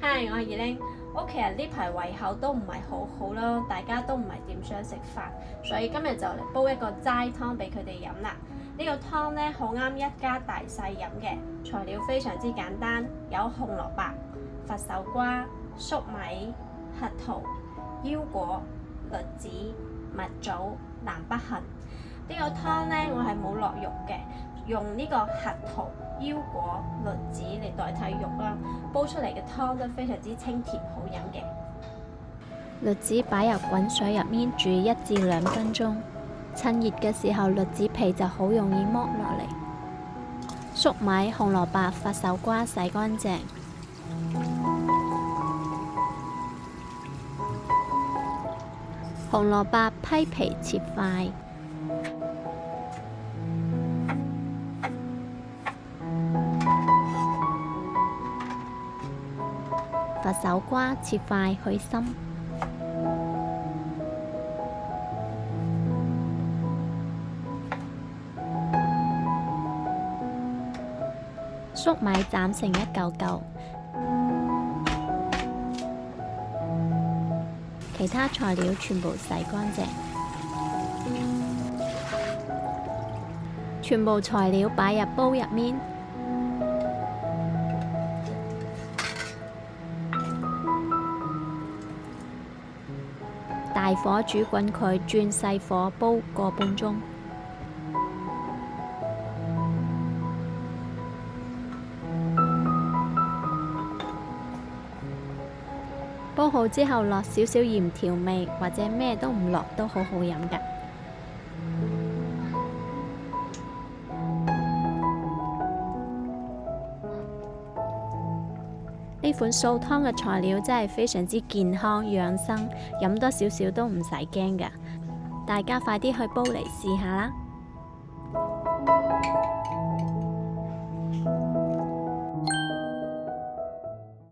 嗨，我係葉玲。其實呢排胃口都唔係好好啦，大家都唔係點想食飯，所以今日就嚟煲一個齋湯俾佢哋飲啦。呢個湯呢，好啱一家大細飲嘅，材料非常之簡單，有紅蘿蔔、佛手瓜、粟米、核桃、腰果、栗子、蜜棗、南北杏。呢個湯呢，我係冇落肉嘅，用呢個核桃、腰果、栗子嚟代替肉啦，煲出嚟嘅湯都非常之清甜好飲嘅。栗子擺入滾水入面煮1至2分鐘，趁熱嘅時候栗子皮就好容易剝落嚟。粟米、紅蘿蔔、佛手瓜洗乾淨，紅蘿蔔批皮切塊，佛手瓜切塊去心，粟米斬成一嚿嚿，其他材料全部洗乾淨，全部材料擺入煲入面。大火煮滾佢，轉細火煲個半鐘。煲好之後落少少鹽調味，或者咩都唔落都好好飲㗎。呢款素湯嘅材料真係非常之健康養生，飲多少少都唔使驚㗎。大家快啲去煲嚟試下啦！